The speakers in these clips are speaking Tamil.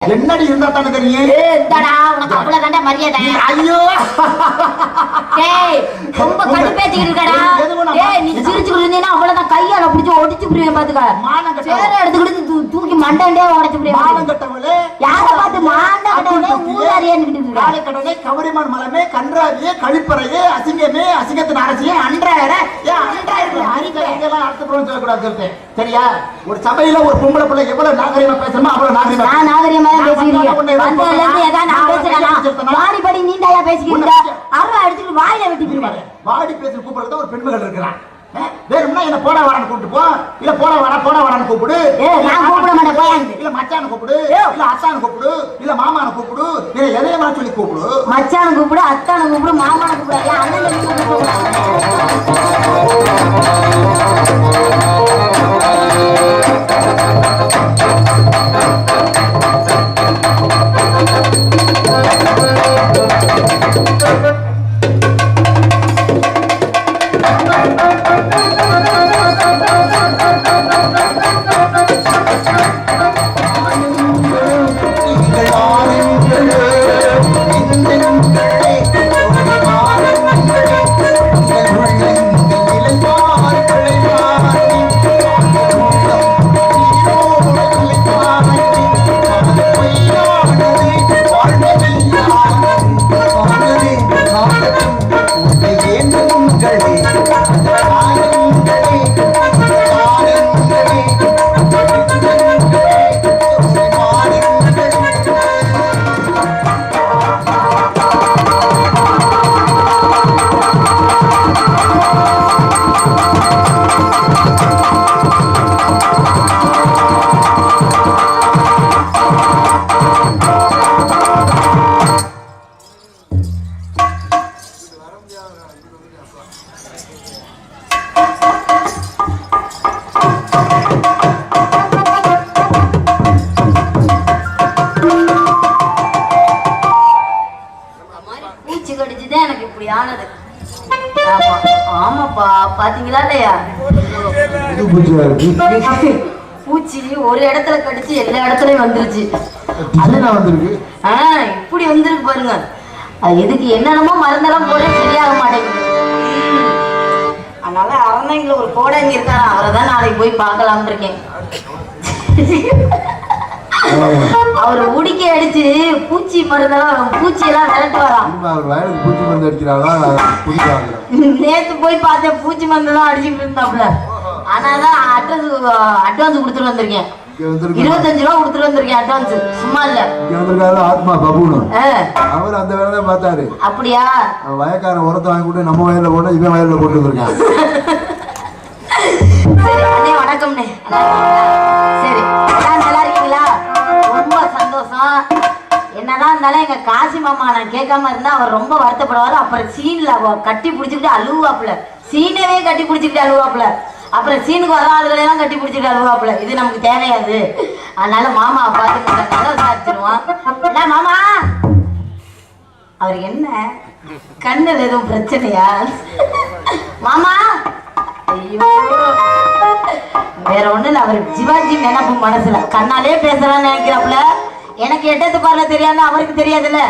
என்னடி இருந்தா தானே தெரியும். இந்தடா உனக்கு அவ்வளவு கண்ட மரியாதை. ஐயோ டேய் ரொம்ப கடுப்பேத்திட்டு இருக்கடா. டேய் நீ சிரிச்சுக்கிட்டு இருந்தீனா அவ்வளவுதான் கையால பிடிச்சு ஒடிச்சு புரியேன் பாத்துக்க. சேர எடுத்துக்கிட்டு தூக்கி மண்டண்டே உடைச்சு புரியேன். மானங்கட்டவளே யார பார்த்து மானங்கட்டவளே ஊராரியா நிக்கிட்டு இருக்க. காலை கடலே கவரிமான் மலமே கன்றாவியே கழிப்பறையே அசிங்கமே அசிங்கத்தின் அரசியே அன்றாயற அறிக்கையெல்லாம் அடுத்த புறம் சொல்லக்கூடாது சொல்லிட்டேன். சரியா? ஒரு சபையில ஒரு பொம்பளை பிள்ளை எவ்வளவு நாகரிகமா பேசணுமோ அவ்வளவு நாகரிகமா. நான் நாகரிகமா வாடிப்படி நீண்டாயா பேசிக்கிட்டு அருவா எடுத்துட்டு வாயில வெட்டிக்கிட்டு வாடி பேசி கூப்பிடுறது ஒரு பெண்மகள் இருக்கிறான். வேணும்னா என்ன போட வரான்னு கூப்பிட்டு போ, இல்ல போட வரான்னு கூப்பிடு. நான் கூப்பிட மாட்டேன் போய். இல்ல மச்சான கூப்பிடு, இல்ல அத்தான கூப்பிடு, இல்ல மாமான கூப்பிடு, இல்ல எதையமா சொல்லி கூப்பிடு. மச்சான கூப்பிடு, அத்தான கூப்பிடு, மாமான கூப்பிடு, அண்ணன் பாத்தீங்களா இல்லையா? பூச்சி ஒரு இடத்துல கடிச்சு எல்லா இடத்துலயும் வந்துருச்சு. இப்படி வந்துருக்கு பாருங்க. அது எதுக்கு என்னென்னமோ மருந்தெல்லாம் போட சரியாக மாட்டேங்குது. அதனால அரண்மனையில ஒரு கோடங்கி இருக்காரா, அவரை தான் நாளைக்கு போய் பார்க்கலாம்னு இருக்கேன். அவரு உடிக்க அடிச்சு பூச்சி மருந்தெல்லாம் பூச்சியெல்லாம் விரட்டு வரான். நேத்து போய் பார்த்தேன், பூச்சி மருந்தெல்லாம் அடிச்சுட்டு இருந்தாப்ல. ஆனாதான் அட்வான்ஸ் கொடுத்துட்டு வந்திருக்கேன். 25 ரூபா கொடுத்துட்டு வந்திருக்கேன் அட்வான்ஸ். சும்மா இல்ல ஆத்மா பபுனு அவர் அந்த வேலை பார்த்தாரு. அப்படியா? வயக்காரன் உரத்தை வாங்கி கூட நம்ம வயல்ல போட்டு இவன் வயல்ல போட்டு வந்திருக்கான். சரி அண்ணே வணக்கம்ண்ணே. சரி நல்லா இருக்கீங்களா? ரொம்ப சந்தோஷம். என்னதான் இருந்தாலும் எங்க காசி மாமா நான் கேட்காம இருந்தா அவர் ரொம்ப வருத்தப்படுவாரு. அப்புறம் சீன்ல கட்டி பிடிச்சிக்கிட்டு அழுவாப்புல, சீனவே கட்டி பிடிச்சிக்கிட்டு அழுவாப்புல. அப்புறம் சீனுக்கு வர ஆளுகளையெல்லாம் கட்டி பிடிச்சிட்டு அழுவாப்புல. இது நமக்கு தேவையாது. அதனால மாமா பார்த்து நல்லா விசாரிச்சிருவான். என்ன மாமா அவர் என்ன கண்ணில் எதுவும் பிரச்சனையா மாமா? ஐயோ வேற ஒண்ணு இல்ல, அவர் சிவாஜி நினைப்பு மனசுல கண்ணாலே பேசலாம்னு நினைக்கிறாப்புல. எனக்கு எட்டத்து பார்ல தெரியாது, அவருக்கு தெரியாதுல்ல.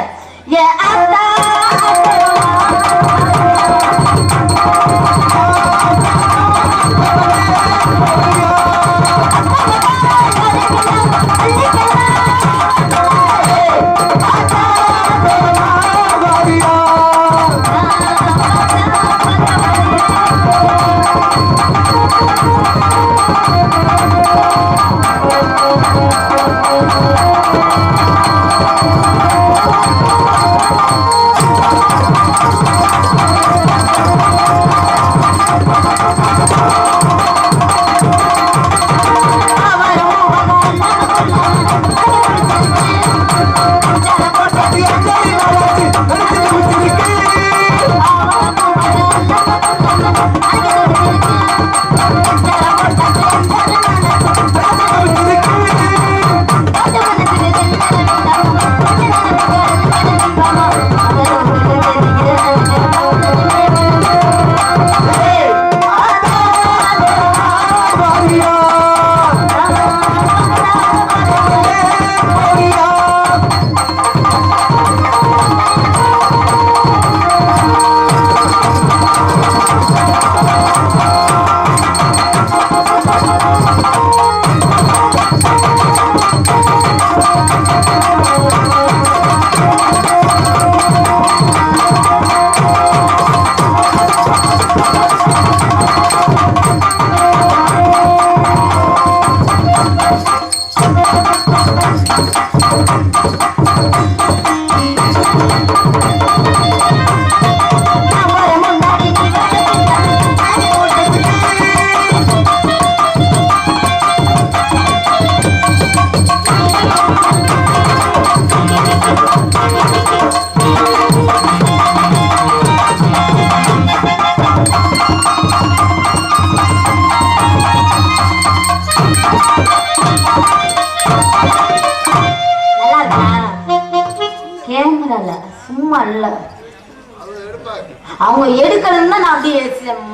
அவங்க எடுக்கணும்னா நான் அப்படியே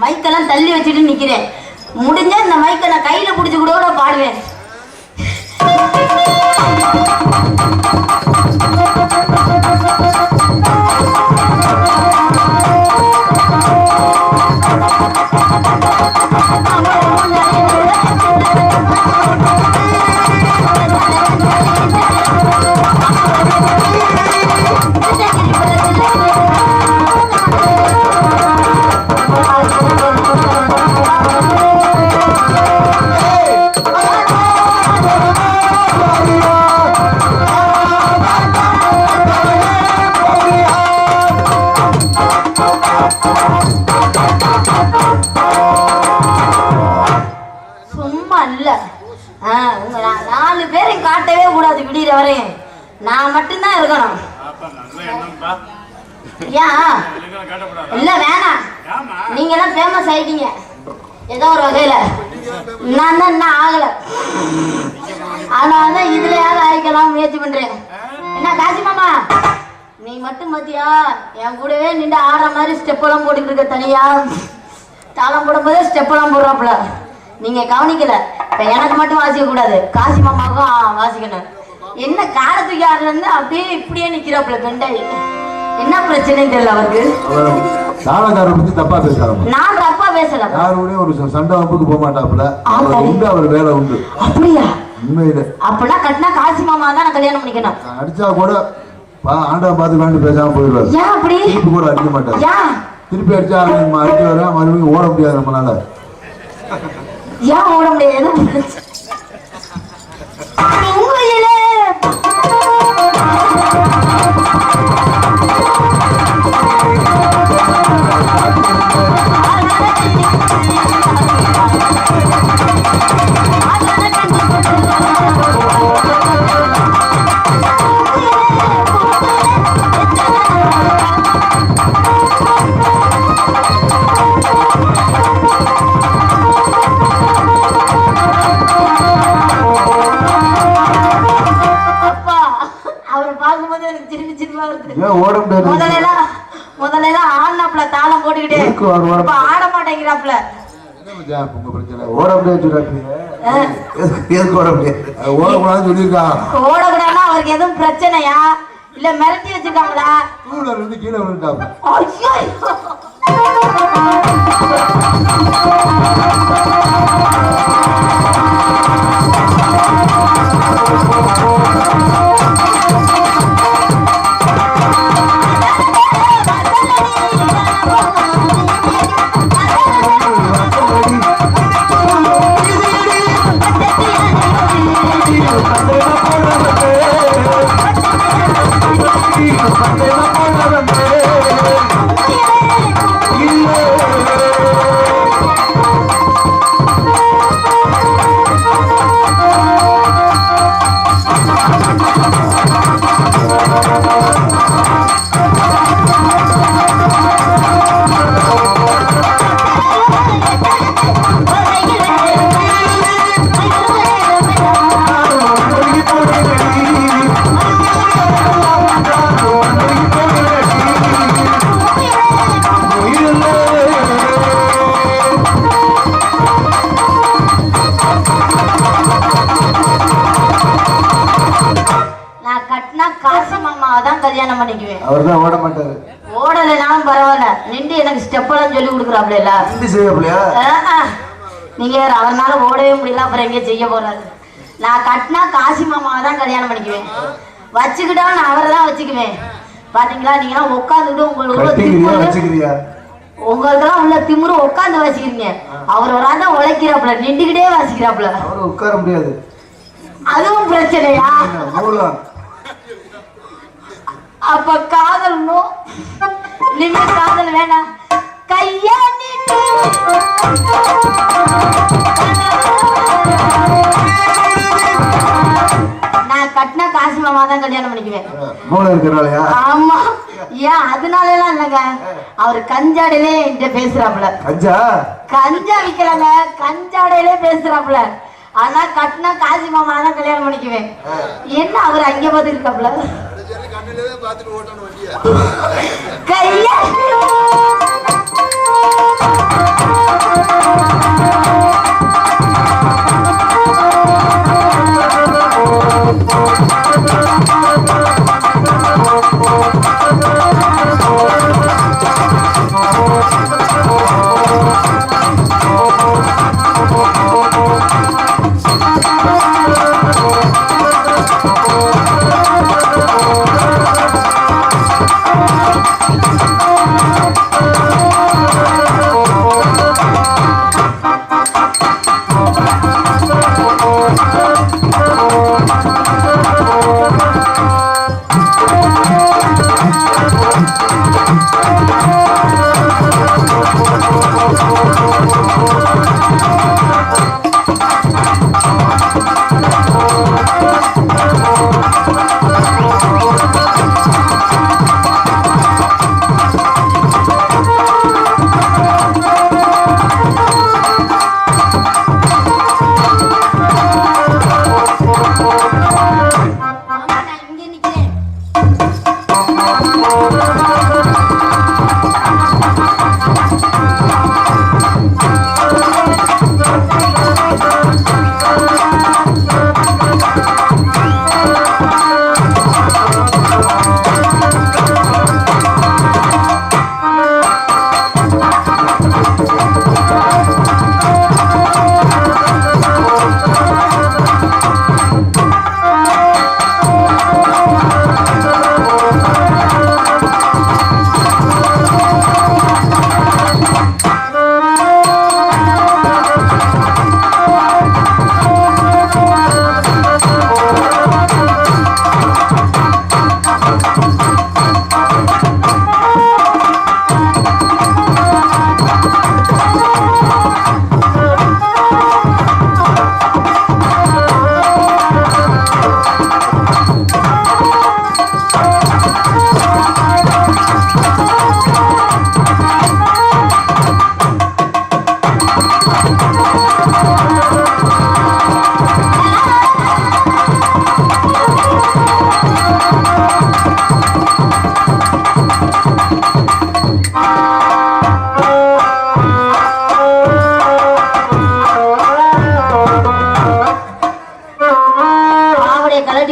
மைக்கெல்லாம் தள்ளி வச்சுட்டு நிக்கிறேன். முடிஞ்ச இந்த மைக்கை நான் கையில பிடிச்சு கூட பாடுவேன். நான் மட்டும்தான் இருக்கணும். இல்ல வேணாம், நீங்க எல்லாம் ஃபேமஸ் ஆயிட்டீங்க ஏதோ ஒரு வகையில. நான் தான் இன்னும் ஆகல, அதனாலதான் இதுலயாவது ஆயிக்கலாம் முயற்சி பண்றேன். என்ன காசி மாமா, நீ மட்டும் மத்தியா என் கூடவே நின்று ஆடுற மாதிரி ஸ்டெப் எல்லாம் போட்டுக்கிட்டு இருக்க. தனியா தாளம் போடும்போதே ஸ்டெப் எல்லாம் போடுறாப்புல. நீங்க கவனிக்கல. இப்ப எனக்கு மட்டும் வாசிக்க கூடாது, காசி மாமாவுக்கும் வாசிக்கணும். என்ன காலத்துக்கு யாருல இருந்து அப்படியே இப்படியே நிக்கிறாப்புல பெண்டாயி. என்ன பிரச்சனைன்னு தெரியல அவருக்கு. தாளக்கார பத்தி தப்பா பேசுறாங்க. நான் தப்பா பேசல. யாரோடய ஒரு சண்டை வம்புக்கு போக மாட்டாப்புல. உண்டு அவர் வேலை உண்டு. அப்படியா? உண்மையில அப்படின்னா கட்டினா காசி மாமா தான் நான் கல்யாணம் பண்ணிக்கணும். அடிச்சா கூட ஆண்டா பார்த்து வேண்டு பேசாம போயிடுவாரு. ஏன் அப்படி? திருப்பி கூட அடிக்க மாட்டாரு. திருப்பி அடிச்சா அடிக்க வர மறுபடியும் ஓட முடியாது நம்மளால. ஏன் ஓட முடியாது? உண்மையிலே முதல்ல ஆடினாப்ல தாளம் போட்டுக்கிட்டே ஆட மாட்டேங்கிறாப்ல. ஓடக்கூடாதுன்னா அவருக்கு எதுவும் பிரச்சனையா இல்ல மிரட்டி வச்சிருக்காங்களா? கீழே விழுந்தாப்ல. கல்யாணம் பண்ணிக்குவேன். அவர்தான் ஓட மாட்டாரு. ஓடலைனாலும் பரவாயில்ல, நின்று எனக்கு ஸ்டெப் எல்லாம் சொல்லி கொடுக்குறாப்ல. நீங்க அவர்னால ஓடவே முடியல, அப்புறம் எங்க செய்ய போறாரு? நான் கட்டினா காசி மாமாவை தான் கல்யாணம் பண்ணிக்குவேன். வச்சுக்கிட்டா நான் அவரை தான் வச்சுக்குவேன். பாத்தீங்களா, நீங்க எல்லாம் உட்காந்துட்டு உங்களுக்கெல்லாம் உள்ள திமுரு உட்காந்து வாசிக்கிறீங்க. அவர் ஒரு ஆள் தான் உழைக்கிறாப்புல, நின்றுகிட்டே வாசிக்கிறாப்புல. உட்கார முடியாது, அதுவும் பிரச்சனையா? அப்ப காதல் நின்று காதல் வேணாம். கையா நான் கட்டினா காசி மாமா தான் கல்யாணம் பண்ணிக்குவேன். ஆமா, ஏன் அதனால எல்லாம் இல்லைங்க. அவரு கஞ்சாடையிலே என்கிட்ட பேசுறாப்புல. கஞ்சா விக்கலங்க, கஞ்சாடையிலே பேசுறாப்புல. ஆனா கட்டினா காசி மாமா தான் கல்யாணம் பண்ணிக்குவேன். என்ன அவர் அங்கே பார்த்து இருக்காப்புல. கையா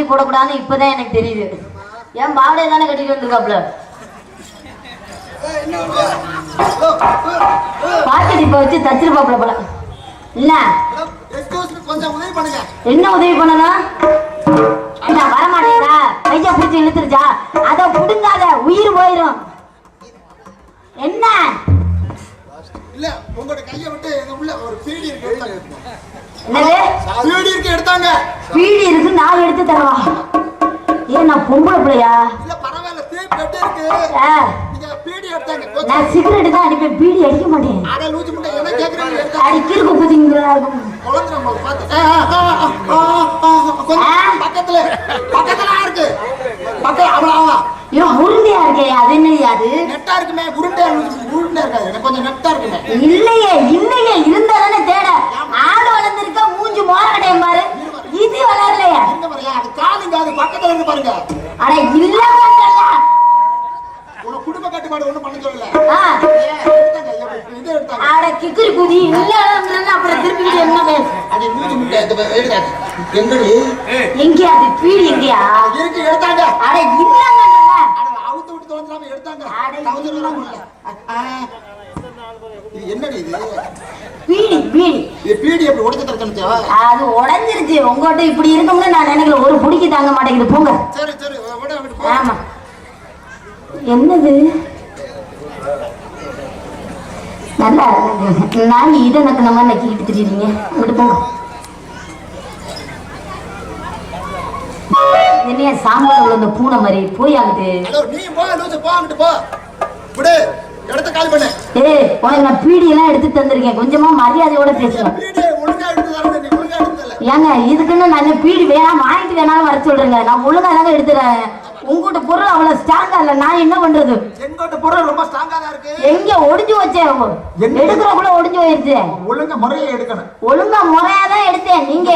போடக்கூடாதுன்னு இப்பதான் எனக்கு தெரியுது. என் பாவடைய தானே கட்டிட்டு வந்திருக்காப்ல. பாக்கெட் இப்ப வச்சு தச்சிருப்பாப்ல போல. இல்ல என்ன உதவி பண்ணணும்? வரமாட்டேங்களா? கையா பிடிச்சி இழுத்துருச்சா? அத புடுங்காத, உயிர் போயிரும். என்ன இல்ல உங்களோட கையை விட்டு உள்ள ஒரு பீடி இருக்கு என்னது? பீடி இருக்கு எடுத்தாங்க. பீடி இருக்கு, நான் எடுத்து தரவா? ஏன் நான் பொம்பளை பிள்ளையா? இல்ல பரவாயில்ல, டேப் கட்ட இருக்கு. நீங்க பீடி எடுத்தாங்க. நான் சிகரெட் தான் அடிப்பேன், பீடி அடிக்க மாட்டேன். அட லூஜ் முண்டை, என்ன கேக்குறீங்க? எடுத்தாங்க. அடிக்கிருக்கு புதிங்கறா இருக்கும். குழந்தை நம்ம பாத்து பக்கத்துல இருக்கு. பக்கத்துல அவளா ஐயோ உருண்டையா இருக்கே, அது என்னையா? அது நெட்டா இருக்குமே. உருண்டையா இருக்காது, எனக்கு கொஞ்சம் நெட்டா இருக்குமே. இல்லையே இல்லையே, இருந்தாதானே தேட. ஆடு வளர்ந்துருக்க, மூஞ்சி மோரடையும் பாரு. இது வளரலையா? எங்க வரையா? அது காலுங்க, அது பக்கத்துல இருந்து பாருங்க. அட இல்ல உன குடும்ப கட்டுப்பாடு ஒண்ணும் பண்ண சொல்லல. அட கிக்குரி குதி இல்ல, அப்புறம் திருப்பி என்ன பேச? அது மூஞ்சி முட்டை எடுத்தாங்க. எங்கடி எங்க அது பீடி எங்கயா இருக்கு? எடுத்தாங்க. அட இல்லங்க, அவுத்து விட்டு தொலைஞ்சாம எடுத்தாங்க. இது என்னடி இது? பீடி பீடி இது பீடி எப்படி உடைச்சு தரக்கணும்? அது உடைஞ்சிருச்சு. உங்ககிட்ட இப்படி இருக்கும்னு நான் நினைக்கல. ஒரு புடிக்கி தாங்க மாட்டேங்குது. போங்க. சரி சரி விட விட்டு போ. ஆமா. என்னது நல்லா நான் இதை நக்கு நம்ம நக்கிட்டு திரியுறீங்க. விட்டு போங்க. என்னைய சாம்பல் உள்ள இந்த பூனை மாதிரி போய் ஆகுது. நீ போ லூசு போ அங்கிட்டு போ. விடு இடத்த காலி பண்ணு. ஏய் உனக்கு நான் பீடி எல்லாம் எடுத்து தந்திருக்கேன். கொஞ்சமா மரியாதையோட பேசுங்க. பீடி ஒழுங்கா எடுத்து தரணும். நீ ஒழுங்கா எடுத்தல. ஏங்க இதுக்குன்னு நான் பீடி வேணாம் வாங்கிட்டு வேணாலும் வர சொல்றேங்க. நான் ஒழுங்கா தாங்க எடுத்துறேன். உங்ககிட்ட பொருள் அவ்வளவு ஸ்ட்ராங்கா இல்ல. நான் என்ன பண்றது? எங்கோட்ட பொருள் ரொம்ப ஸ்ட்ராங்கா தான் இருக்கு. எங்க ஒடிஞ்சு வச்சேன். எடுக்கிறக்குள்ள ஒடிஞ்சு போயிருச்சு. ஒழுங்கா முறையா எடுக்கணும். ஒழுங்கா முறையா தான் எடுத்தேன். நீங்க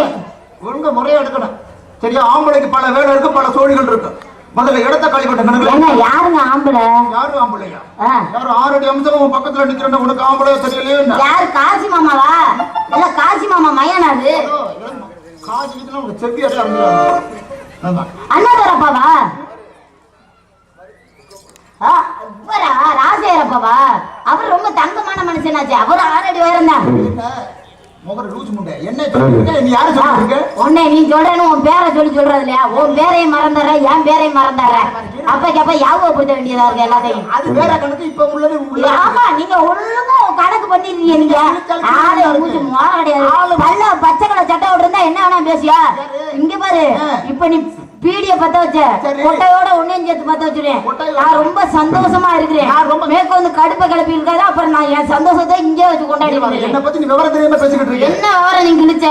ஒழுங்கா முறையா எடுக்கணும். சரியா? ஆம்பளைக்கு பல வேலை இருக்கு, பல சோழிகள் இருக்கு. முதல்ல இடத்த காலி பண்ண. ஏங்க யாருங்க ஆம்பளை? யாரும் ஆம்பளையா? யாரும் 6 அடி அம்சம் பக்கத்துல நிக்கிறேன். உனக்கு ஆம்பளை தெரியலையே? யாரு? காசி மாமாவா? இல்ல காசி மாமா மயனா? அது காசி கிட்ட உனக்கு செவ்வியா இருந்தா அண்ணா தரப்பாவா? ராசேரப்பாவா? அவர் ரொம்ப தங்கமான மனுஷனாச்சு. அவர் 6 அடி உயரம் தான். முகர லூஸ் முண்டை. என்ன சொல்றீங்க? நீ யாரை சொல்றீங்க? உன்னை நீ சொல்றேன்னு உன் பேரை சொல்றது இல்லையா? உன் பேரையும் மறந்துடுற, என் பேரையும் மறந்துடுற. அப்ப யாவப்படுத்த வேண்டியதா இருக்கு எல்லாத்தையும். அது வேற கணக்கு. இப்ப உள்ளது ஆமா. நீங்க ஒழுங்கா கணக்கு பண்ணிருக்கீங்க. நீங்க ஆளு மூச்சு மோள கிடையாது. நல்ல பச்சை கலர் சட்டை விட்டுருந்தா என்ன வேணா பேசியா? இங்க பாரு. இப்ப நீ பீடிய பத்த வச்ச கொட்டையோட உன்னையும் சேர்த்து பத்த வச்சுருவேன். நான் ரொம்ப சந்தோஷமா இருக்கிறேன். மேற்க வந்து கடுப்பை கிளப்பி இருக்காது. அப்புறம் நான் என் சந்தோஷத்தை இங்கே வச்சு கொண்டாடி. என்ன பத்தி நீ விவரம் தெரியாம பேசிக்கிட்டு இருக்க? என்ன விவரம் நீங்க இழுச்ச?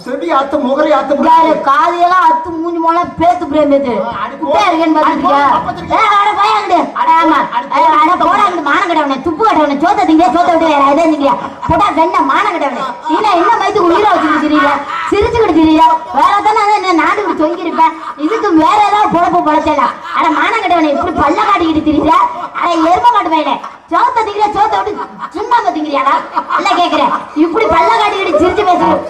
செடி அத்து முகரை அத்து காதியெல்லாம் அத்து மூஞ்சி போல பேத்து பிரேம் பேத்து குட்டா இருக்கேன்னு பாத்துக்கியா? மானம் கடவுனே துப்பு கடவுனே சோத்த திங்க சோத்த விட்டு வேற எதை திங்கிறியா? போட்டா வெண்ண மானம் கடவுனே. இல்ல என்ன வயிற்றுக்கு உயிரை வச்சுக்கிட்டு தெரியல. சிரிச்சுக்கிட்டு தெரியல. வேற தானே நாடு தொங்கி இருப்பேன். இதுக்கு வேற ஏதாவது பொழப்பு பொழைச்சலாம். ஆனா மானம் கடவுனே இப்படி பல்ல காட்டிக்கிட்டு தெரியல. ஆனா எரும காட்டுவேன். சோத்த திங்கிற சோத்த விட்டு சுண்ணாம்பு திங்கிறியாடா? இல்ல கேக்குறேன். இப்படி பல்ல காட்டிக்கிட்டு சிரிச்சு பேசுறேன்.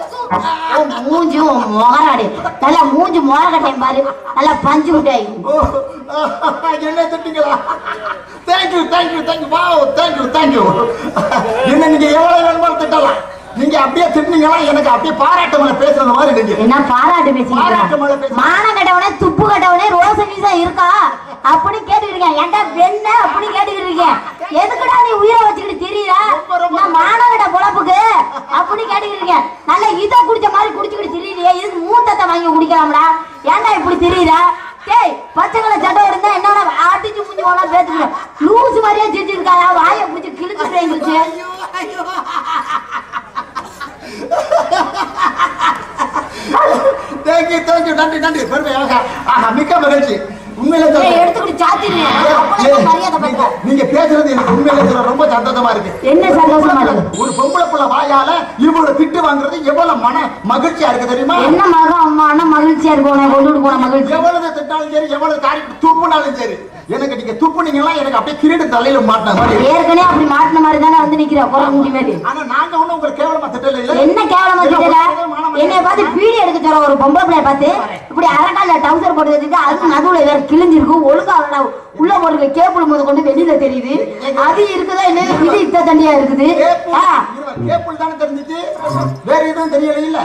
மூஞ்சி மொகராடு நல்லா மூஞ்சி மொகரக்கட்டையும் பாரு. நல்லா பஞ்சு விட்டாய். என்ன திட்டீங்களா? Thank you thank you thank you. Wow thank you thank you. என்ன நீங்க எவ்வளவு வேணுமாலும் திட்டலாம். நீங்க அப்படியே திட்டினீங்களா? எனக்கு அப்படியே பாராட்டு மேல பேசுறது மாதிரி நீங்க என்ன பாராட்டு பேசுறீங்க? மானம் கட்டவனே துப்பு கட்டவனே ரோச வீசா இருக்கா அப்படி கேட்டுக்கிறீங்க. ஏன்டா வெண்ண அப்படி கேட்டுக்கிறீங்க. எதுக்குடா நீ உயிரை வச்சுக்கிட்டு தெரியுதா? நான் மானம் கட்ட பொழப்புக்கு அப்படி கேட்டுக்கிறீங்க. நல்லா இதை குடிச்ச மாதிரி குடிச்சுக்கிட்டு தெரியுறியா? இதுக்கு மூத்தத்தை வாங்கி குடிக்கலாம்டா. ஏன்டா இப்படி தெரியுதா? டேய் பச்சை கலர் சட்டை இருந்தா என்ன ஆட்டிச்சு முஞ்சி போனா பேத்துக்கிறேன். லூசு மாதிரியே சிரிச்சு இருக்காயா? வாயை பிடிச்சி கிழிச்சுக்கிறேன். Thank you thank you. நன்றி நன்றி. பெருமையாக மிக்க மகிழ்ச்சி. உண்மையில நீங்க பேசுறது எனக்கு உண்மையில ரொம்ப சந்தோஷமா இருக்கு. என்ன சந்தோஷமா இருக்கு? ஒரு பொம்பளை புள்ள வாயால இவ்வளவு திட்டு வாங்குறது எவ்வளவு மன மகிழ்ச்சியா இருக்கு தெரியுமா? என்ன மகம் அம்மா மகிழ்ச்சியா இருக்கும். கொண்டுட்டு போன மகிழ்ச்சி. எவ்வளவு திட்டாலும் சரி, எவ்வளவு காரியம் துப்புனாலும் சரி, எனக்கு நீங்க துப்புனீங்களா எனக்கு அப்படியே கிரீடு தலையில மாட்டின மாதிரி. ஏற்கனவே அப்படி மாட்டின மாதிரி தானே வந்து நிக்கிற குறை முடி மாதிரி. ஆனா நாங்க ஒண்ணு உங்களுக்கு கேவலமா திட்டல. இல்ல என்ன கேவலமா திட்டல? என்னைய பார்த்து பீடி எடுக்க சொல்ற ஒரு பொம்பளை பிள்ளைய பார்த்து இப்படி அரக்கால டவுசர் போட்டு வச்சுட்டு அது நடுவுல வேற கிழிஞ்சிருக்கும். ஒழுங்கா உள்ள போடுற கேபிள் முத கொண்டு வெளியில தெரியுது. அது இருக்குதா என்ன? இது இத்த தண்டியா இருக்குது. கேபிள் தானே தெரிஞ்சிச்சு, வேற எதுவும் தெரியல. இல்ல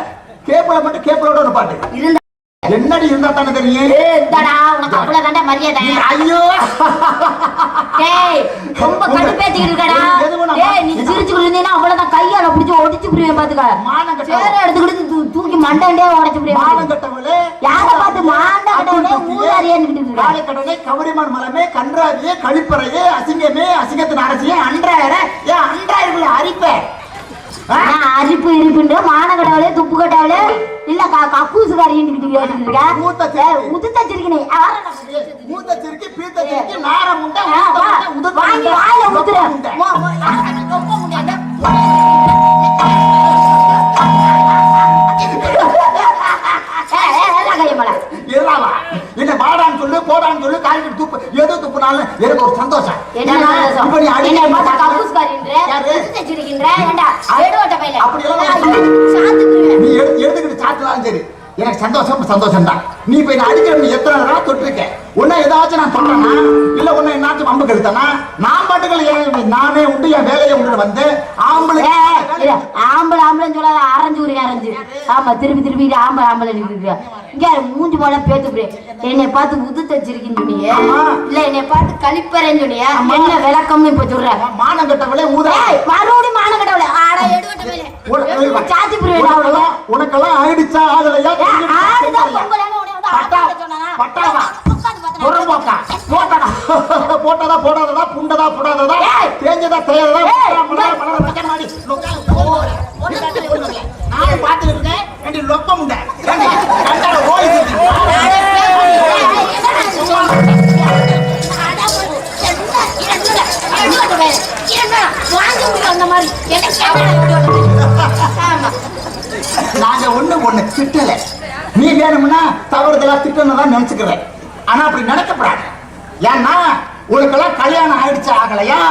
கேபிள மட்டும் கேபிளோட ஒரு பாட்டு இருந்தா என்னடி இருந்தா தானே தெரியும். உனக்கு அவ்வளவு கண்ட மரியாதை. ஐயோ ரொம்ப கடுப்பேத்திக்கிட்டு இருக்கடா. நீ சிரிச்சுக்கிட்டு இருந்தீங்கன்னா அவ்வளவுதான் கையால பிடிச்சி ஒடிச்சு புரியும். பாத்துக்க சேர எடுத்துக்கிட்டு தூக்கி மண்டே உடைச்சு புரியும். யார பார்த்து மாண்ட கட்டவனே ஊராரியே கவரிமான் மலமே கன்றாவியே கழிப்பறையே அசிங்கமே அசிங்கத்தின் அரசியே அன்றாயிர ஏன் அன்றாயிரங்களை அரிப்பேன். அரிப்பு இருப்புன்ற மான கடவுளே துப்பு கடவுளே இல்ல கக்கூசுக்காரி உதுத்தச்சிருக்கே ஊத்தச்சிருக்கி பீத்தச்சிருக்கி நார முண்டை வாங்கி வாயில ஊத்துற. என்ன வாடான்னு சொல்லு போடான்னு சொல்லு காய்கறி துப்பு எது துப்புனாலும் எனக்கு ஒரு சந்தோஷம். நீ எடுத்துக்கிட்டு சாத்தினாலும் சரி எனக்கு சந்தோஷம் தான். நீ இப்ப என்ன அடிக்க எத்தனை தடவை தொட்டிருக்க. உன்ன ஏதாச்சும் நான் சொல்றேன்னா இல்ல உன்ன என்னாச்சும் அம்பு கெடுத்தனா நான் பாட்டுகள் நானே உண்டு என் வேலையை உண்டு வந்து ஆம்பளை ஆமா திருப்பி திருப்பி ஆம்பளை இருக்கு இங்க மூஞ்சி போல பேத்து என்னை பார்த்து உது தச்சிருக்கீன்னு சொன்னீங்க இல்ல என்னை பார்த்து கழிப்பறேன்னு சொன்னியா என்ன விளக்கம்னு இப்ப சொல்றேன் மானம் கட்டவளே ஊதா மறுபடியும் மானம் கட்டவளே ஆடா எடுவட்ட சாத்தி புரியல உனக்கெல்லாம் ஆயிடுச்சா ஆகலையா ஆடுதான் பொங்கலான உடனே வந்து சொன்னா பட்டாவா புறம்போக்கா போட்டதா போடாததா புண்டதா புடாததா தேஞ்சதா தேயதா நான் பார்த்துட்டு இருக்கேன் ரெண்டு லொப்பம் உண்ட நாங்க ஒண்ணு திட்டல நீ வேணும்னா தவறுதலா திட்டணும் நினைச்சுக்கிறேன் ஆனா அப்படி நினைக்கப்படாது ஏன்னா உனக்கெல்லாம் கல்யாணம் ஆயிடுச்சா ஆகலையா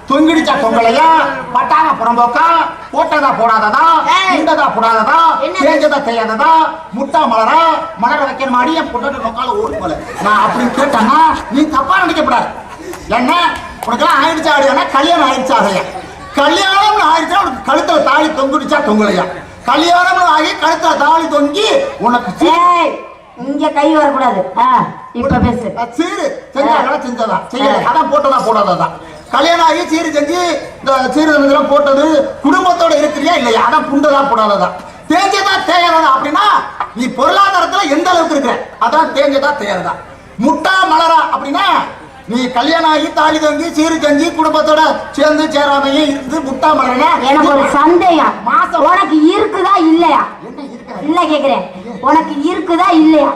தொங்கிடுச்சா தொங்கலையா பட்டாங்க புறம்போக்கா போட்டதா போடாததா இண்டதா போடாததா தேஞ்சதா தேயாததா முட்டா மலரா மலர வைக்கிற மாதிரி என் பொண்ணு நோக்கால ஓடு போல நான் அப்படின்னு கேட்டேன்னா நீ தப்பா நினைக்கப்படாது ஏன்னா உனக்கெல்லாம் ஆயிடுச்சா ஆடுனா கல்யாணம் ஆயிடுச்சா ஆகலையா கல்யாணம் ஆயிடுச்சா உனக்கு கழுத்துல தாலி தொங்கிடுச்சா தொங்கலையா கல்யாணம் ஆகி கழுத்துல தாலி தொங்கி உனக்கு இங்க கை வரக்கூடாது இப்ப பேசு சீரு செஞ்சதா செய்யல அதான் போட்டதா போடாததான் கல்யாணம் ஆகி சீரு செஞ்சு இந்த சீரு போட்டது குடும்பத்தோட இருக்கிறியா இல்லையா அதான் புண்டதா போடாததான் தேஞ்சதா தேயறதா அப்படின்னா நீ பொருளாதாரத்துல எந்த அளவுக்கு இருக்கிற அதான் தேஞ்சதா தேயறதா முட்டா மலரா அப்படின்னா நீ கல்யாணம் ஆகி தாலி தொங்கி சீரு செஞ்சு குடும்பத்தோட சேர்ந்து சேராமையே இருந்து முட்டா மலரா எனக்கு ஒரு சந்தேகம் மாசம் உனக்கு இருக்குதா இல்லையா இல்ல கேக்குறேன் உனக்கு இருக்குதா இல்லையா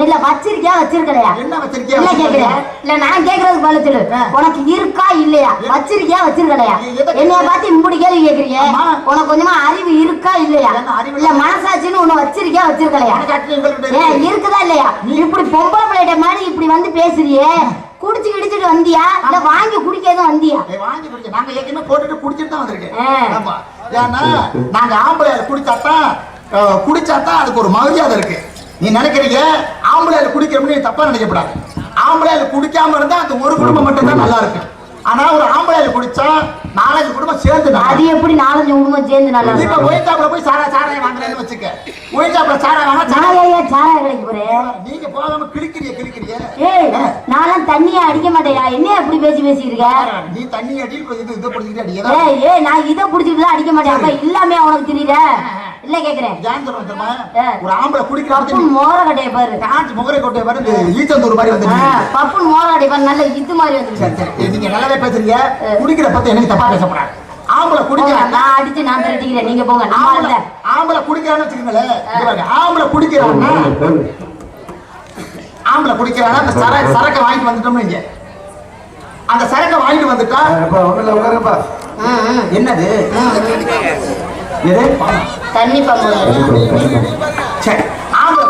இல்ல வச்சிருக்கியா வச்சிருக்கலையா என்ன வச்சிருக்கியா இல்ல கேக்குறேன் இல்ல நான் கேக்குறது பதில் சொல்லு உனக்கு இருக்கா இல்லையா வச்சிருக்கியா வச்சிருக்கலையா என்னைய பார்த்து இப்படி கேள்வி கேக்குறீங்க உனக்கு கொஞ்சமா அறிவு இருக்கா இல்லையா இல்ல மனசாட்சின்னு உன்னை வச்சிருக்கியா வச்சிருக்கலையா இருக்குதா இல்லையா இப்படி பொம்பளை பிள்ளைகிட்ட மாதிரி இப்படி வந்து பேசுறியே குடிச்சு கிடிச்சிட்டு வந்தியா இல்ல வாங்கி குடிக்க எதுவும் வந்தியா வாங்கி குடிக்க நாங்க ஏற்கனவே போட்டுட்டு குடிச்சிட்டு தான் வந்திருக்கேன் ஆமா ஏன்னா நாங்க ஆம்பளை குடிச்சாதான் அதுக்கு ஒரு மரியாதை இருக்கு நீ நினைக்கிறீங்க ஆம்பளையில குடிக்கிறோம்னு நீ தப்பா நினைக்கப்படாது ஆம்பளையில குடிக்காம இருந்தா அந்த ஒரு குடும்பம் மட்டும் தான் நல்லா இருக்கு ஆனா ஒரு ஆம்பளையில குடிச்சா 4 குடும்பம் சேர்ந்து அது எப்படி 4 குடும்பம் சேர்ந்து நல்லா இப்ப ஒயிட்டாப்ல போய் சாராயம் வாங்குறேன்னு வச்சுக்க ஒயிட்டாப்ல சாராயம் வாங்க சாராயம் கடைக்கு போறேன் நீங்க போகாம கிழிக்கிறிய ஏய் நான்லாம் தண்ணியை அடிக்க மாட்டேயா என்ன அப்படி பேசிருக்க நீ தண்ணி அடி இது பிடிச்சிட்டு அடிக்க ஏய் நான் இதை பிடிச்சிட்டு அடிக்க மாட்டேன் அப்ப இல்லாமே உனக்கு தெரியல இல்ல கேக்குறேன் ஒரு ஆம்பளை குடிக்கிற மோர கட்டைய பாரு காஞ்சி முகரை கொட்டைய பாரு ஈச்சந்தூர் மாதிரி வந்து பப்பு மோர கட்டை பாரு நல்ல இது மாதிரி வந்து நீங்க நல்லாவே பேசுறீங்க குடிக்கிற பத்தி எனக்கு தப்பா பேசப்படாது ஆம்பளை குடிக்கிறான் நான் அடிச்சு நான் திரட்டிக்கிறேன் நீங்க போங்க ஆம்பளை குடிக்கிறான்னு வச்சுக்கோங்களேன் ஆம்பளை குடிக்கிறான்னா ஆம்பளை குடிக்கிறான்னா அந்த சரக்கை வாங்கிட்டு வந்துட்டோம்னு இங்க அந்த சரக்கை வாங்கிட்டு வந்துட்டா என்னது தண்ணி பம்பு சரி ஆம்பளை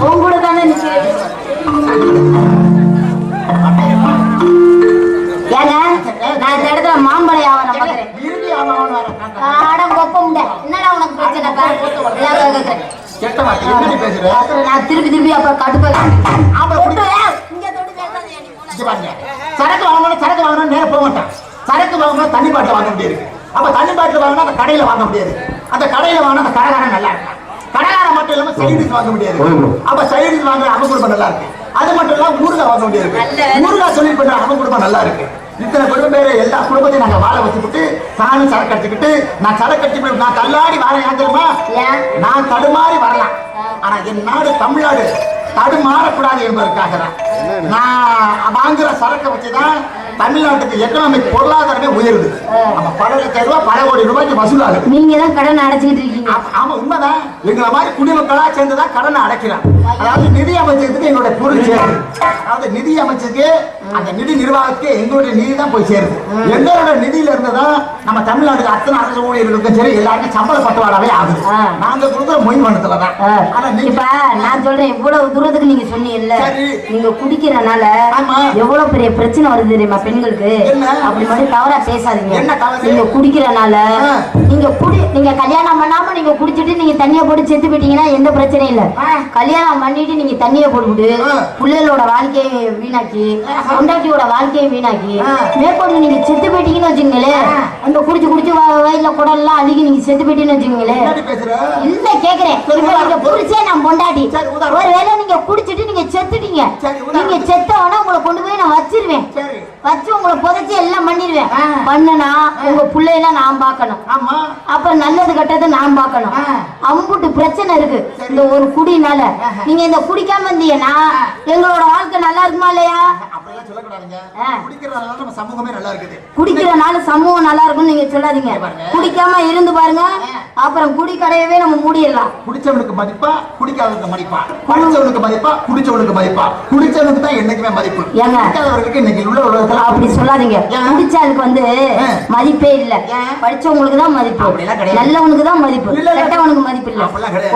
உங்களோட தானே நான் இந்த இடத்துல மாம்பழம் வியாபாரம் பாக்குறேன் என்னடா உனக்கு பிரச்சனை நான் திருப்பி அப்புறம் கடுப்ப சரக்கு வாங்கணும் நேரம் போக மாட்டான் சரக்கு வாங்கணும் தண்ணி பாட்டில் வாங்க முடியாது அப்ப தண்ணி பாட்டில் வாங்கினா அந்த கடையில வாங்க முடியாது அந்த கடையில வாங்கினா அந்த கடைக்காரன் நல்லா இருக்கும் கடைக்காரன் மட்டும் இல்லாம சைடிஸ் வாங்க முடியாது அப்ப சைடிஸ் வாங்க அவன் குடும்பம் நல்லா இருக்கு அது மட்டும் இல்லாம ஊறுகாய் வாங்க முடியாது ஊறுகாய் சொல்லி பண்ற அவன் குடும்பம் நல்லா இருக்கு இத்தனை குடும்பம் பேரு எல்லா குடும்பத்தையும் நாங்க வாழ வச்சுக்கிட்டு நானும் சரக்கு அடிச்சுக்கிட்டு நான் சரக்கு அடிச்சு நான் தள்ளாடி வரேன் ஏன் தெரியுமா நான் தடுமாறி வரலாம் ஆனா என் நாடு தமிழ்நாடு தடுமாறக்கூடாது என்பதற்காக தான் நான் வாங்குற சரக்கை வச்சுதான் தமிழ்நாட்டுக்கு எக்கனாமிக் பொருளாதாரமே உயருது நம்ம பல லட்சம் ரூபாய் பல கோடி ரூபாய்க்கு வசூலாகுது நீங்க தான் கடன் அடைச்சிட்டு இருக்கீங்க ஆமா உண்மைதான் எங்களை மாதிரி குடிமக்களா சேர்ந்துதான் கடனை அடைக்கிறேன் அதாவது நிதி அமைச்சருக்கு எங்களுடைய பொருள் சேருது அதாவது நிதி அமைச்சருக்கு அந்த நிதி நிர்வாகத்துக்கு எங்களுடைய நிதி தான் போய் சேருது. எங்களோட நிதியில இருந்துதான் நம்ம தமிழ்நாட்டுக்கு அத்தனை அரசு ஊழியர்களுக்கும் சரி எல்லாருக்கும் சம்பள பட்டுவாடாவே ஆகுது. நாங்க கொடுக்குற மொய் மனத்துல தான். இப்ப நான் சொல்றேன், இவ்வளவு தூரத்துக்கு நீங்க சொன்னீங்கல்ல, நீங்க குடிக்கிறனால எவ்வளவு பெரிய பிரச்சனை வருது தெரியுமா பெண்களுக்கு? அப்படி மட்டும் தவறா பேசாதீங்க. நீங்க குடிக்கிறனால நீங்க கல்யாணம் பண்ணாம நீங்க குடிச்சிட்டு நீங்க தண்ணியை போட்டு செத்து போயிட்டீங்கன்னா எந்த பிரச்சனையும் இல்ல. கல்யாணம் பண்ணிட்டு நீங்க தண்ணியை போட்டுவிட்டு பிள்ளைகளோட வாழ்க்கையை வீணாக்கி பொண்டாட்டியோட வாழ்க்கையை வீணாக்கி மேற்கொண்டு நீங்க செத்து போயிட்டீங்கன்னு வச்சுங்களேன், அந்த குடிச்சு வயல்ல குடல்லாம் அழுகி நீங்க செத்து போயிட்டீங்கன்னு வச்சுங்களேன். இல்ல கேக்குறேன், புடிச்சே நான் பொண்டாட்டி ஒருவேளை நீங்க குடிச்சிட்டு நீங்க செத்துட்டீங்க, நீங்க செத்தவனா உங்களை கொண்டு போய் நான் வச்சிருவேன், வச்சு உங்களை புதைச்சி எல்லாம் பண்ணிடுவேன். பண்ணுனா உங்க பிள்ளையெல்லாம் நான் பார்க்கணும், அப்புறம் நல்லது கெட்டது நான் பார்க்கணும். அம்புட்டு பிரச்சனை இருக்கு இந்த ஒரு குடினால. நீங்க இந்த குடிக்காம இருந்தீங்கன்னா எங்களோட வாழ்க்கை நல்லா இருக்குமா இல்லையா? குடிக்கிறனால சமூகம் நல்லா இருக்கும்னு நீங்க சொல்லாதீங்க. குடிக்காம இருந்து பாருங்க, அப்புறம் குடி கடையவே நம்ம மூடிடலாம். குடிச்சவனுக்கு மதிப்பா, குடிக்காதவனுக்கு மதிப்பா, குடிச்சவனுக்கு மதிப்பா, குடிச்சவனுக்கு மதிப்பா, குடிச்சவனுக்கு தான் என்னைக்குமே மதிப்பு. குடிக்காதவர்களுக்கு இன்னைக்கு உள்ள உலகத்துல அப்படி சொல்லாதீங்க. குடிச்சாலுக்கு வந்து மதிப்பே இல்ல, படிச்சவங்களுக்கு தான் மதிப்பு, நல்லவனுக்கு தான் மதிப்பு, கெட்டவனுக்கு மதிப்பு இல்ல.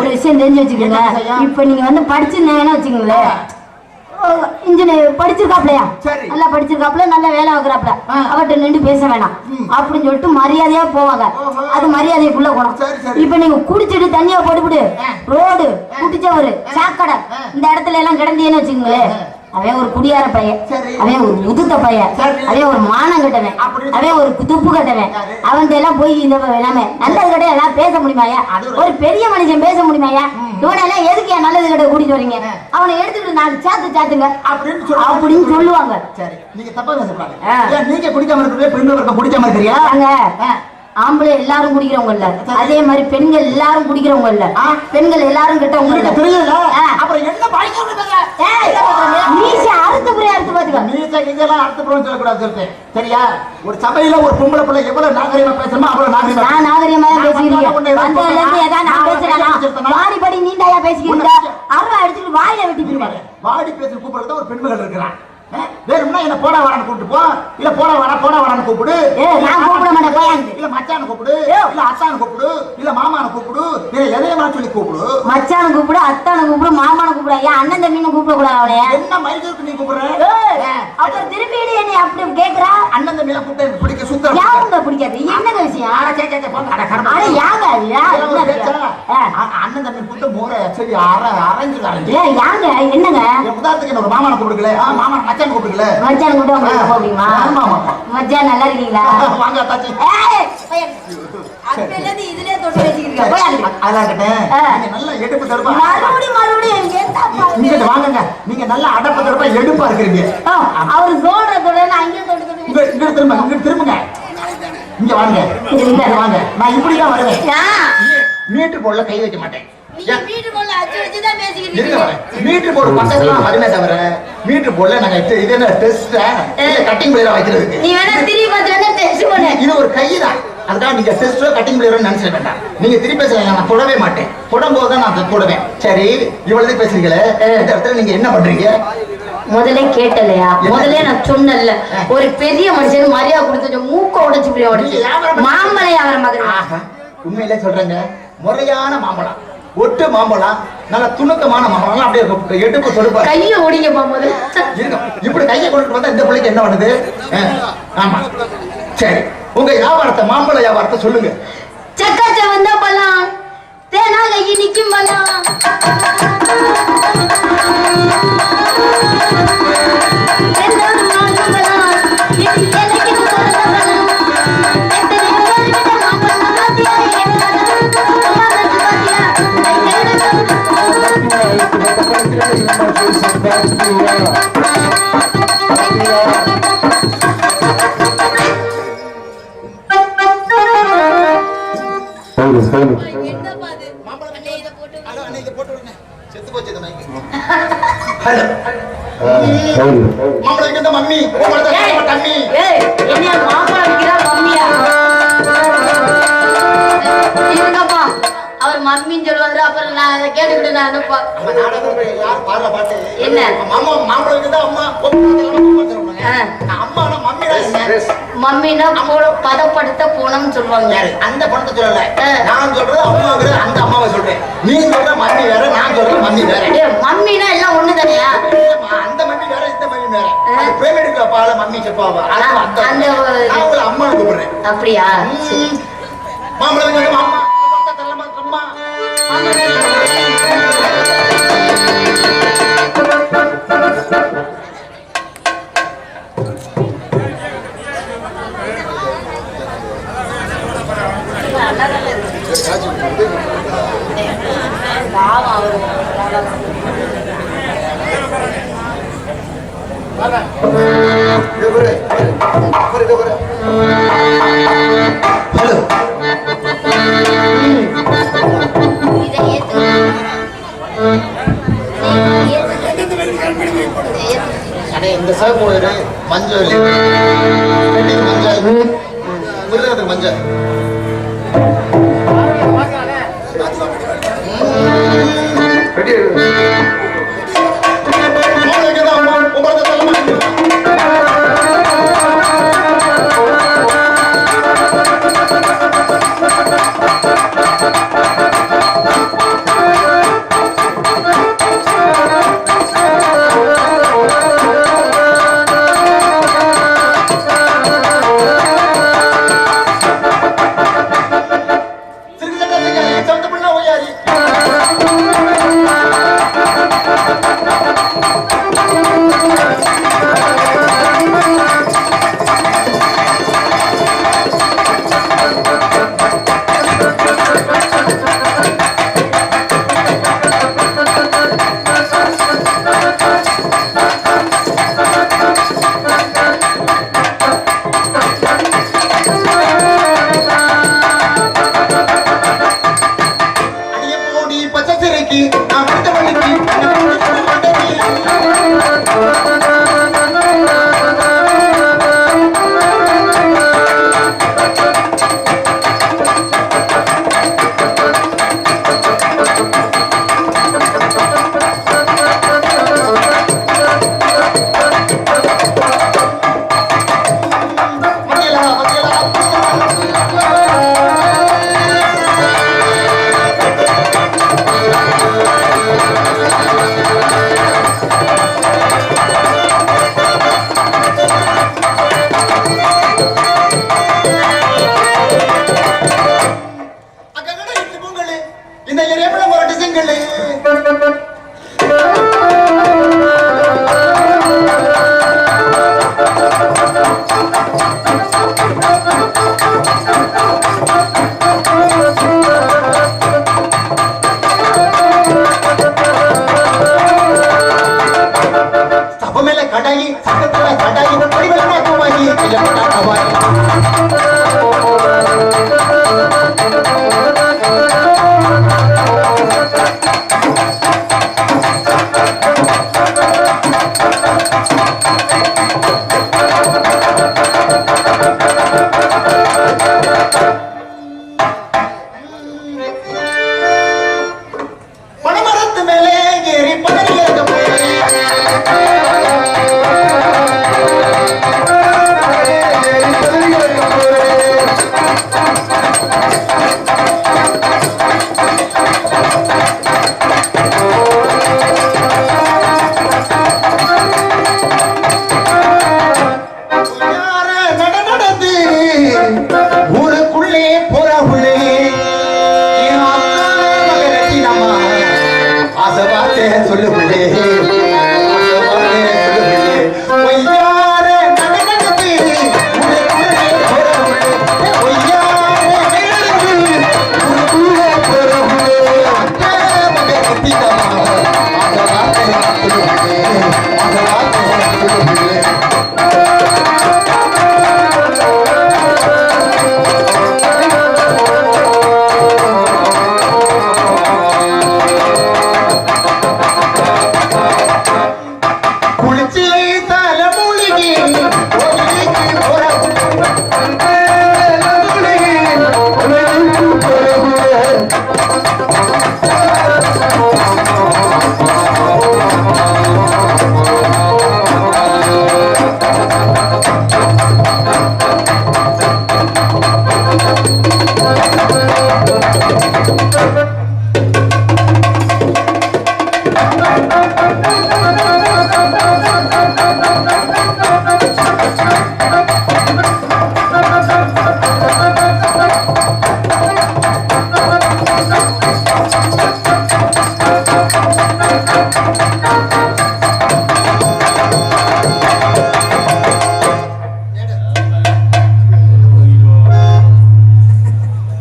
ஒரு விஷயம் தெரிஞ்சு வச்சுக்கோங்க. இப்ப நீங்க வந்து படிச்சிருந்தீங்கன்னா வச்சுக்கோங்களேன், இன்ஜினியர் படிச்சிருக்காப்லையா, நல்லா படிச்சிருக்காப்ல, நல்ல வேலை வைக்கிறாப்ல, அவர்கிட்ட நின்று பேச வேணாம் அப்படின்னு சொல்லிட்டு மரியாதையா போவாங்க. அது மரியாதைக்குள்ள போனோம். இப்ப நீங்க குடிச்சிட்டு தண்ணியா போட்டுவிடு ரோடு குடிச்சவரு சாக்கடை இந்த இடத்துல எல்லாம் கிடந்தீங்கன்னு வச்சுக்கோங்களேன், அவன் ஒரு குடியார பையன், அவன் ஒரு முதுத்த பையன், அவன் ஒரு மானம் கட்டவன், அவன் ஒரு துப்பு கட்டவன். அவன் எல்லாம் போய் இந்த எல்லாமே நல்லது கிட்ட எல்லாம் பேச முடியுமாயா? ஒரு பெரிய மனுஷன் பேச முடியுமாயா? இவனெல்லாம் எதுக்கு ஏன் நல்லது கிட்ட கூட்டிட்டு வரீங்க? அவனை எடுத்துட்டு நான் சாத்துங்க அப்படின்னு சொல்லுவாங்க. நீங்க தப்பா பேசக்கூடாது. நீங்க குடிக்காம இருக்கிறதே பெண்கள் குடிக்காம இருக்கிறியா? ஆம்பளை எல்லாரும் குடிக்கிறவங்க இல்ல, அதே மாதிரி பெண்கள் எல்லாரும் குடிக்கிறவங்க இல்ல, பெண்கள் எல்லாரும் கிட்டவங்க இல்ல. தெரியல அப்புறம் என்ன சரியா? ஒரு சபையில ஒரு பொம்பளை பிள்ளை எவ்வளவு நாகரிகமா பேசணுமோ அவ்வளவு நாகரிகமா. நான் நாகரிகமா பேசுறேன். வாடி படி நீண்டாயா பேசிக்கிறீங்க, அருவா அடிச்சுட்டு வாயில வெட்டி போடுவாங்க. வாடி பேசி கூப்பிடுறத ஒரு பெண்மகள் இருக்கிறான். வேணும்னா என்ன போடா வாடான்னு கூப்பிட்டு போ, இல்ல போடா வாடான்னு கூப்பிடு. நான் கூப்பிட மாட்டேன். இல்ல மச்சான கூப்பிடு, இல்ல அத்தான கூப்பிடு, இல்ல மாமான கூப்பிடு, வேற எதையமா சொல்லி கூப்பிடு. மச்சான கூப்பிடு, அத்தான கூப்பிடு, மாமான கூப்பிடு. ஏன் அண்ணன் தம்பின்னு கூப்பிட கூடாது? அவனைய என்ன மைதூருக்கு நீ கூப்பிடுற? அப்புறம் திரும்பி என்னை அப்படி கேக்குறா? அண்ணன் தம்பில கூப்பிட்டு எனக்கு பிடிக்க சுத்தம் யாருங்க பிடிக்காது? என்னங்க விஷயம்? யாங்க அண்ணன் தம்பி கூப்பிட்டு மோர சரி அரைஞ்சிருக்காங்க. யாங்க என்னங்க? உதாரணத்துக்கு ஒரு மாமான கூப்பிடுக்கல, மாமா மச்சான் கூப்பிடுக்கல, மச்சான் கூப்பிட்டு உங்களுக்கு போவீங்களா? மச்சான் நல்லா இருக்கீங்களா? வாங்க தாச்சி. இதுலயே தொட்டு வச்சுக்கிறீங்க. நல்லா எடுப்பு தருப்பா. மறுபடியும் வாங்க, நீங்க நல்லா அடப்பு தருப்பா, எடுப்பா இருக்கிறீங்க. அவரு சொல்றதோட அங்கே தொட்டு திரும்புங்க, இங்க வாங்க, வாங்க. நான் இப்படிதான் வருவேன். மீட்டர் போர்டுல கை வைக்க மாட்டேன். மீட்டர் போர்டு பக்கத்துல வருமே தவிர மீட்டர் போர்டுல நாங்க இது என்ன டெஸ்ட் கட்டிங் பிளேயரா வைக்கிறதுக்கு இது ஒரு கைதான். அதுதான் நீங்க டெஸ்டோ கட்டிங் பிளேயர் நினைச்சிட வேண்டாம். நீங்க திருப்பி பேசுறீங்க, நான் போடவே மாட்டேன். போடும்போது தான் நான் போடுவேன். சரி, இவ்வளவு பேசுறீங்களே, இந்த இடத்துல நீங்க என்ன பண்றீங்க? முதல்ல கேட்டலையா? முதல்ல நான் சொன்னல, ஒரு பெரிய மனுஷன் மரியாதை கொடுத்து மூக்க உடைச்சு மாம்பழம் வியாபாரம் மாதிரி. உண்மையிலே சொல்றேங்க, முறையான மாம்பழம், ஒட்டு மாம்பழம், நல்ல துணுக்கமான மாம்பழம், அப்படியே எடுப்பு சொல்லுப்பா. கையை ஓடிங்க போகும்போது இப்படி கையை கொண்டு வந்தா இந்த பிள்ளைக்கு என்ன பண்ணுது? ஆமா, சரி, உங்க வியாபாரத்தை, மாம்பழ வியாபாரத்தை சொல்லுங்க. சக்காச்ச வந்தா பழம், தேனால இனிக்கும் பழம், மம்மி அவர் மம்மின்னு சொல்லுவாரு. அப்புறம் நான் அதை கேட்டுக்கிட்டு நான் என்ன மம்மினா பதப்படுத்த போனோம்னு சொல்லுவாங்க. அந்த பணத்தை சொல்லல, நான் சொல்றது அம்மாங்கிறது அந்த அம்மாவை சொல்றேன். நீ சொல்ற மம்மி வேற, நான் சொல்ற மம்மி வேற. மம்மினா எல்லாம் ஒண்ணு தானேயா? அந்த மம்மி வேற, இந்த மம்மி வேற. பேமெண்ட் பால மம்மி செப்பாவா அந்த அம்மா கூப்பிடுறேன். அப்படியா? மாமலை அம்மா இந்த சிவப்பு மஞ்சள் மஞ்சள் மிருதத்துக்கு மஞ்சள்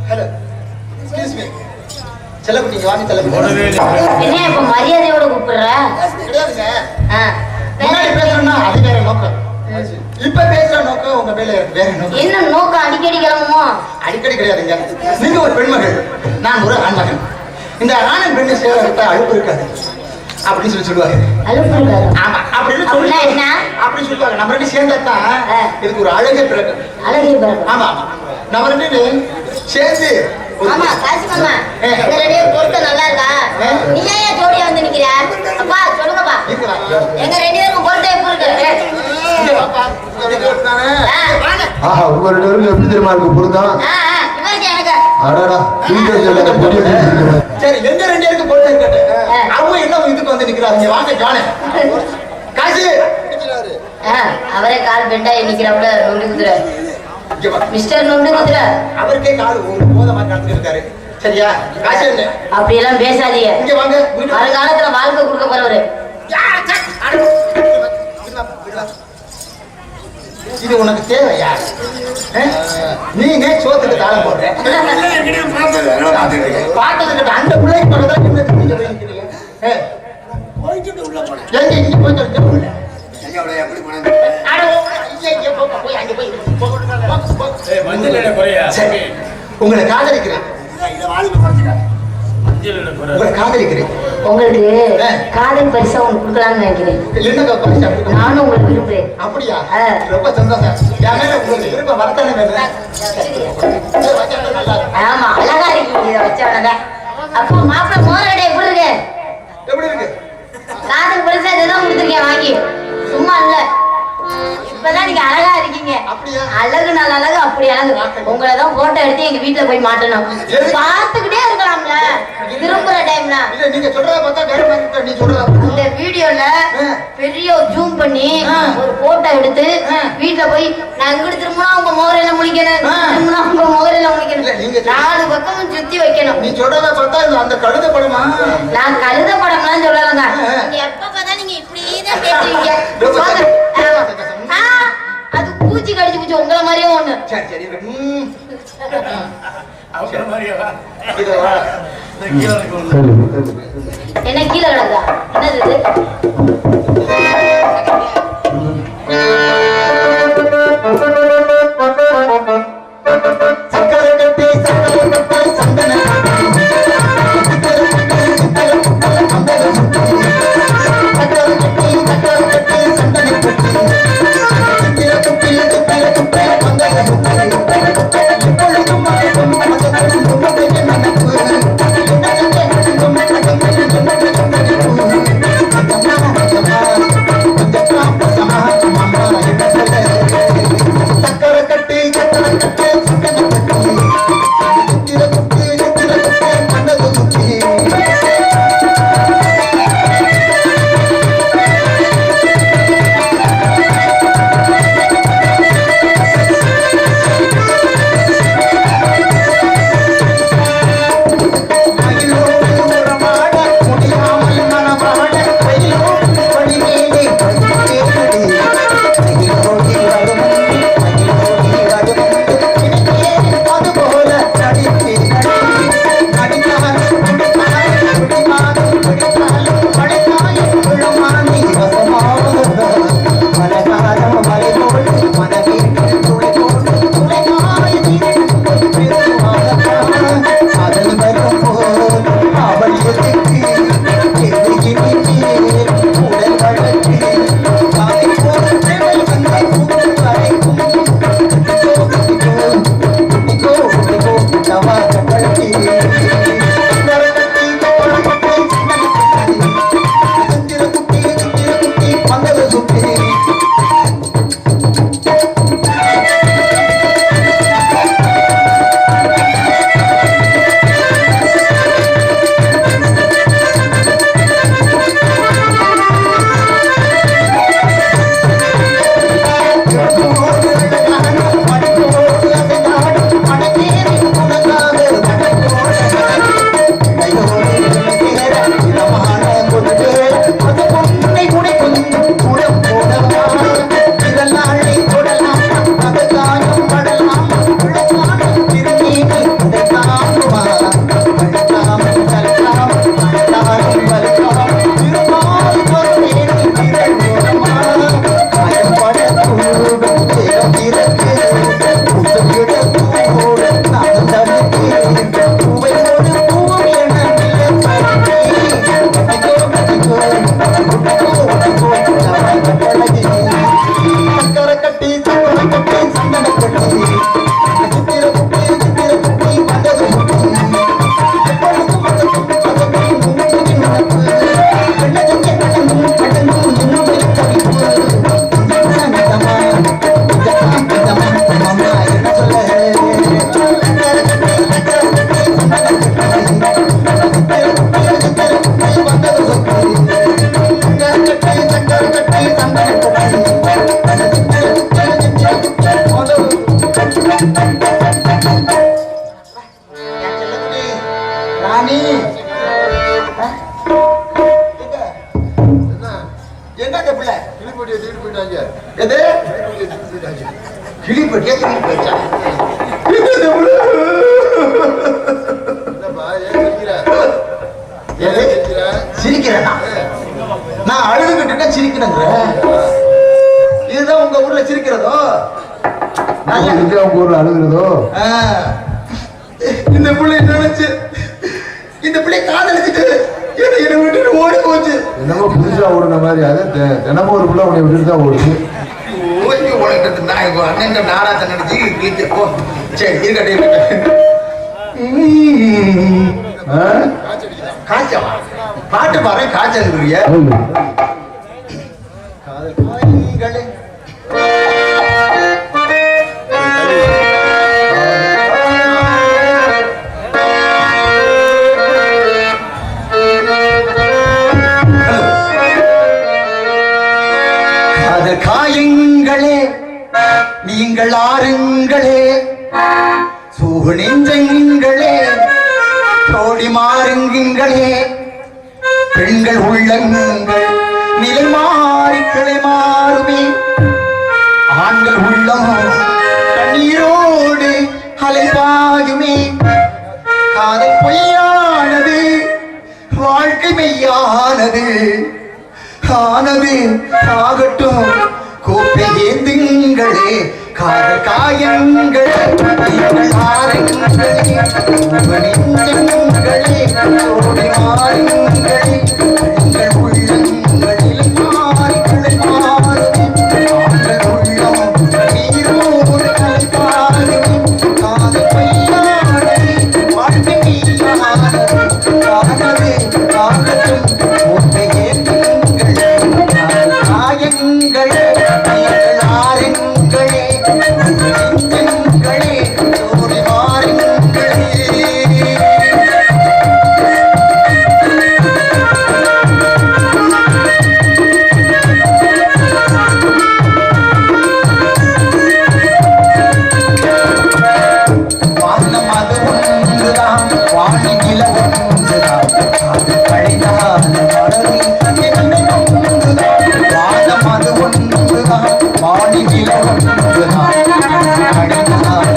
ஹலோ எக்ஸ்கியூஸ் மீ செல்லக்குட்டி இங்க வாங்க செல்லக்குட்டி என்ன இப்ப மரியாதையோட கூப்பிடுற? கிடையாதுங்க ஆ, முன்னாடி பேசுறோம்னா அது வேற நோக்கம் இப்ப பேசுற நோக்கம் உங்க மேல இருக்கு வேற நோக்கம் என்ன நோக்கம் அடிக்கடி கிளம்புமோ? அடிக்கடி கிடையாதுங்க நீங்க ஒரு பெண்மகள் நான் ஒரு ஆண்மகன் இந்த ஆணன் பெண்ணை சேர்த்த அழுப்பு இருக்காது அப்படின்னு சொல்லுவாங்க அலுப்பு இருக்காது. ஆமா அப்படின்னு அப்படின்னா என்ன? அப்படின்னு சொல்லுவாங்க நம்ம ரெண்டு சேர்ந்தாதான் இதுக்கு ஒரு அழகே பிறகு அழகே பிறகு. ஆமா ஆமா நம்ம ரெண்டு சேர்ந்து ஆமா காசி மாமா எங்க ரெண்டு பேரும் பொறுத்த நல்லா இருக்கா? நீ ஏன் ஜோடியா வந்து நிக்கிற? அப்பா சொல்லுங்கப்பா, எங்க ரெண்டு பேருக்கும் பொறுத்த எப்படி இருக்கு? ஆஹா உங்க ரெண்டு பேருக்கு எப்படி தெரியுமா இருக்கு பொருத்தம்? இவருக்கு எனக்கு அடடா நீங்க சரி எங்க ரெண்டு பேருக்கு பொறுத்த இருக்கட்டு அவங்க என்ன இதுக்கு வந்து நிக்கிறாங்க வாங்க ஜானே காசு அவரே கால் பெண்டா நிக்கிறாப்புல நொண்டு குதிரை மிஸ்டர் நொண்டு குதிரை அவருக்கே கால் ஒரு போதமா நடந்துட்டு இருக்காரு சரியா காசு என்ன அப்படி எல்லாம் பேசாதீங்க. இங்க வாங்க வருங்காலத்துல வாழ்க்கை கொடுக்க போறவரு. இது உனக்கு தேவையா நீங்க சோத்துக்கு தாளம் போடுற பார்த்ததுக்கு அந்த பிள்ளைக்கு போறதா நீங்க போயிருக்கிறீங்க எங்க இங்க போயிட்டு உங்களை காதலிக்கிறேன் உங்களை காதலிக்கிறேன் உங்களுக்கு காதல் பரிசா ஒண்ணு கொடுக்கலாம்னு நினைக்கிறேன். என்னங்க பரிசா நானும் உங்களுக்கு விரும்புறேன். அப்படியா ரொம்ப சந்தோஷம் என் மேல உங்களுக்கு விருப்பம் வரத்தானே வேணும் ஆமா அழகா இருக்கீங்க இதை வச்சவனதான். அப்போ மாப்பிள்ள மோரடை எப்படி இருக்கு? எப்படி இருக்கு காதல் பரிசா இதுதான் கொடுத்துருக்கேன் வாங்கி. சும்மா இல்ல இப்பதான் நீங்க அழகா இருக்கீங்க. அப்படியா அழகு நல்ல அழகு அப்படி அழகு. உங்களை தான் போட்டோ எடுத்து எங்க வீட்டுல போய் மாட்டணும். பார்த்துக்கிட்டே இருக்கலாம்ல திரும்புற டைம்ல. இல்ல நீங்க சொல்றத பார்த்தா வேற மாதிரி இருக்கு நீ சொல்றத இந்த வீடியோல பெரிய ஜூம் பண்ணி ஒரு போட்டோ எடுத்து வீட்டுல போய் நான் இங்கிட்டு திரும்பினா உங்க முகரையில முடிக்கணும், திரும்பினா உங்க முகரையில முடிக்கணும், 4 பக்கமும் சுத்தி வைக்கணும். நீ சொல்றத பார்த்தா அந்த கழுத படமா நான் கழுத படம்லாம் சொல்லலங்க. நீங்க எப்ப பார்த்தா நீங்க இப்படிதான் பேசுறீங்க. அது பூச்சி கடிச்சு பூச்சி உங்களை மாதிரியே ஒண்ணு. சரி சரி என்ன கீழே கிடக்கா? என்னது எங்க அந்த பிள்ளை கிளிப்பட்டியை தூக்கிட்டு போயிட்டாங்க. எது கிளிப்பட்டியா தூக்கிட்டு போயிடுச்சா? என்னப்பா ஏன் சிரிக்கிற? எது சிரிக்கிறேனா? நான் அழுதுகிட்டு சிரிக்கிறேங்கிற. இதுதான் உங்க ஊர்ல சிரிக்கிறதோ? உங்க ஊர்ல அழுகுறதோ? இந்த பிள்ளை நினைச்சு இந்த பிள்ளை காதலிச்சுட்டு என்ன விட்டுட்டு ஓடி போச்சு. என்னமோ புதுசா ஓடுன மாதிரி. அது தினமும் ஒரு பிள்ளை உன்னை விட்டுட்டு தான் ஓடுது. உனக்கு நான் இப்போ அண்ணன் நாராத்த நினைச்சு கிழிச்சு போ. சரி இருக்கட்டும். காய்ச்சவா பாட்டு பாரு காய்ச்சல் காதல் காய்களே காயங்களே நீங்கள் ஆறுங்களே சூகு நெஞ்சங்களே தோடி மாறுங்களே பெண்கள் உள்ளங்கள் நிலை மாறி கிளை மாறுமே ஆண்கள் உள்ளம் கண்ணீரோடு அலைபாயுமே காதல் பொய்யானது வாழ்க்கை மெய்யானது ஆனது ஆகட்டும் கோப்பை ஏந்துங்களே காதல் காயங்களே நீங்கள் ஆறுங்களே ஓடி மாறுங்களே உங்கள் உள்ளங்களில் மாறிகளை மாறுமே ஆண்கள் உள்ளம் நீரோடு கலைப்பாருமே காதல் பொய்யானது வாழ்க்கை மெய்யானது ஆனது ஆகட்டும் கோப்பை ஏந்துங்களே காயங்களே நீங்கள் ஆறுங்களே நெஞ்சங்களே ஓடி மாறுங்களே. வானம் அது ஒன்றுதான் வாணி நில ஒன்றுதான் அது கழிந்தால் மலரி ஒன்றுதான் வானம் அது ஒன்றுதான் வாணி நில ஒன்றுதான் கழிந்தால்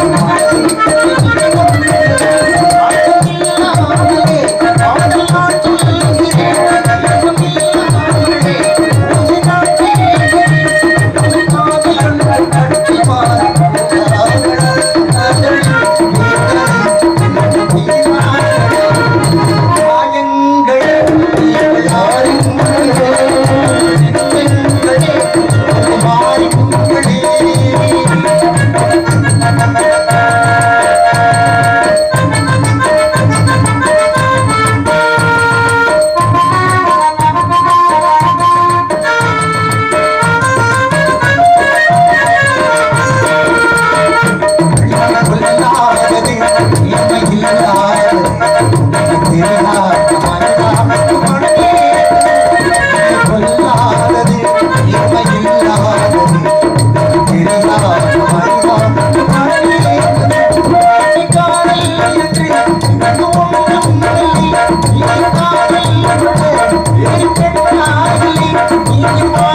You